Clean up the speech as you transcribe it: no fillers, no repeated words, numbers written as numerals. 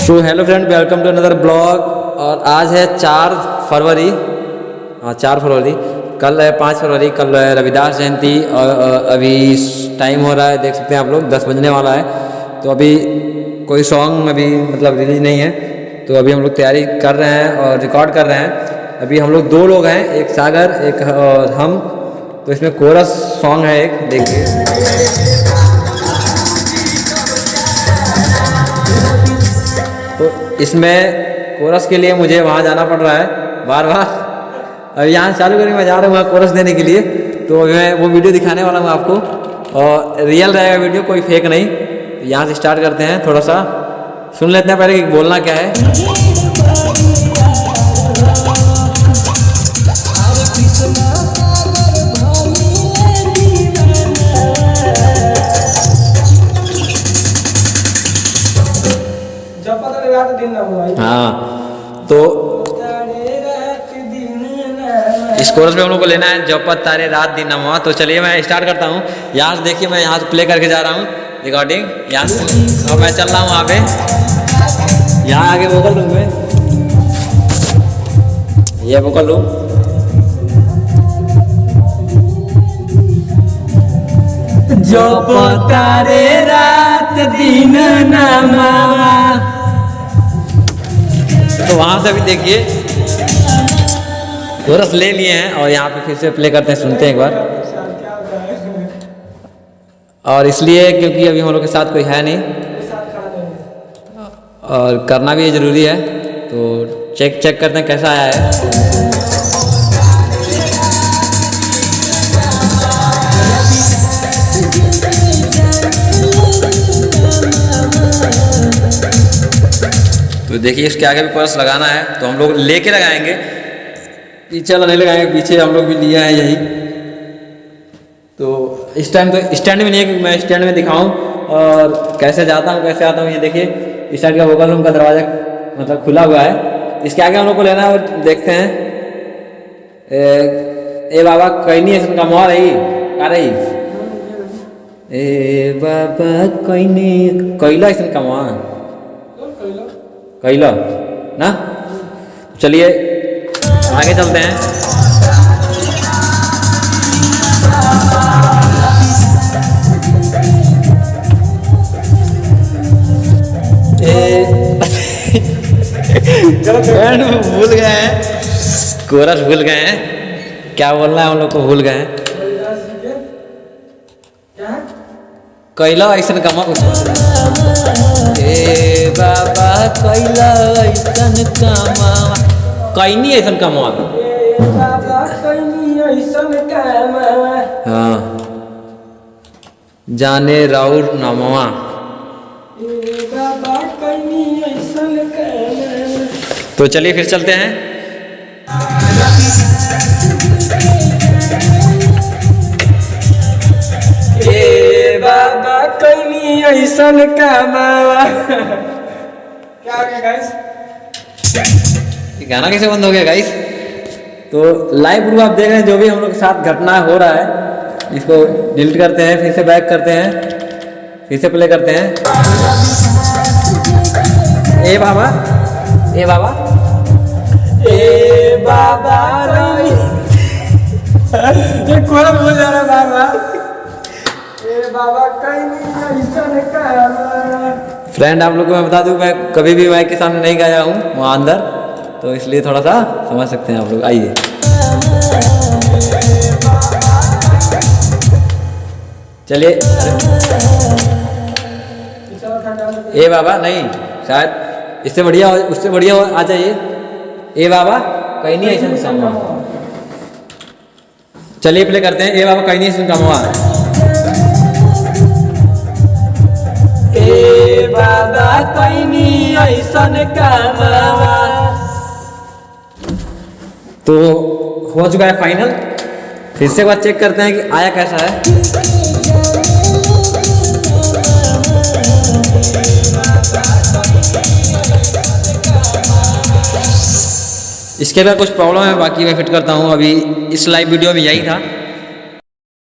So hello friend, welcome to another blog. और आज है 4 फरवरी। हाँ, 4 फरवरी। कल है 5 फरवरी। कल है रविदास जयंती और अभी टाइम हो रहा है, देख सकते हैं आप लोग, 10 बजने वाला है। तो अभी कोई सॉन्ग अभी मतलब रिलीज नहीं है, तो अभी हम लोग तैयारी कर रहे हैं और रिकॉर्ड कर रहे हैं। अभी हम लोग 2 लोग हैं, एक सागर एक और हम। तो इसमें कोरस सॉन्ग है एक, देखिए। तो इसमें कोरस के लिए मुझे वहाँ जाना पड़ रहा है बार बार। अब यहाँ चालू करके मैं जा रहा हूँ वहाँ कोरस देने के लिए। तो मैं वो वीडियो दिखाने वाला हूँ आपको, और रियल रहेगा वीडियो, कोई फेक नहीं। तो यहाँ से स्टार्ट करते हैं, थोड़ा सा सुन लेते हैं पहले कि बोलना क्या है। हाँ, तो इस कोरस में हम लोग को लेना है जपत तारे रात दिन नमवा। तो चलिए मैं स्टार्ट करता हूँ। यहाँ से देखिए, मैं यहाँ से प्ले करके जा रहा हूँ रिकॉर्डिंग। यहाँ से अब मैं चल रहा हूँ वहाँ पे, यहाँ आगे वोकल रूम में, ये वोकल रूम। जपत तारे रात दिन नमवा। तो वहाँ से भी देखिए कोरस ले लिए हैं, और यहाँ पे फिर से प्ले करते हैं, सुनते हैं एक बार। और इसलिए क्योंकि अभी हम लोग के साथ कोई है नहीं, और करना भी ज़रूरी है। तो चेक करते हैं कैसा आया है। तो देखिए, इसके आगे भी कोरस लगाना है, तो हम लोग लेके लगाएंगे, पीछे वाला नहीं लगाएंगे। पीछे हम लोग भी लिया है यही। तो इस टाइम तो स्टैंड में नहीं है, क्योंकि मैं स्टैंड में दिखाऊं और कैसे जाता हूं कैसे आता हूं। ये देखिए, इस साइड का वोकल रूम का दरवाज़ा मतलब खुला हुआ है। इसके आगे हम लोग को लेना है और देखते हैं। ए बाबा कहीं नहीं है, कमवा रही आ रही। ए बाबा कहीं नहीं कैला ऐसा कमवा कैला ना। चलिए आगे चलते हैं। भूल गए हैं, कोरस भूल गए हैं, क्या बोलना है हम लोग को भूल गए हैं। कैला ऐसा कमा कुछ। ए बाबा कैला ऐसा कमा, कैनी ऐसा कमा। हाँ, जाने राउर नमवा। तो चलिए फिर चलते हैं। ए बाबा कहीं ऐसा कमावा। क्या हो गया गाइस? गाना कैसे बंद हो गया गाइस? तो लाइव प्रूफ आप देख रहे हैं, जो भी हम लोग के साथ घटना हो रहा है। इसको डिलीट करते हैं, फिर से बैक करते हैं, फिर से प्ले करते हैं। ए बाबा, ए बाबा, ए बाबा ये कोरा बोल जा रहा बाबा। ए बाबा कहीं ऐसा कमावा। फ्रेंड, आप लोग को मैं बता दूं, मैं कभी भी माइक के सामने नहीं गाया हूँ वहाँ अंदर, तो इसलिए थोड़ा सा समझ सकते हैं आप लोग। आइए, चलिए। ए बाबा नहीं, शायद इससे बढ़िया हो, उससे बढ़िया हो, आ जाइए। ए बाबा कहीं नहीं ऐसा कमवा। चलिए प्ले करते हैं। ए बाबा कहीं नहीं ऐसा कमवा। ए बाबा कहीं ऐसा कमावा। तो हो चुका है फाइनल। फिर से एक बार चेक करते हैं कि आया कैसा है। इसके बाद कुछ प्रॉब्लम है, बाकी मैं फिट करता हूँ। अभी इस लाइव वीडियो में यही था।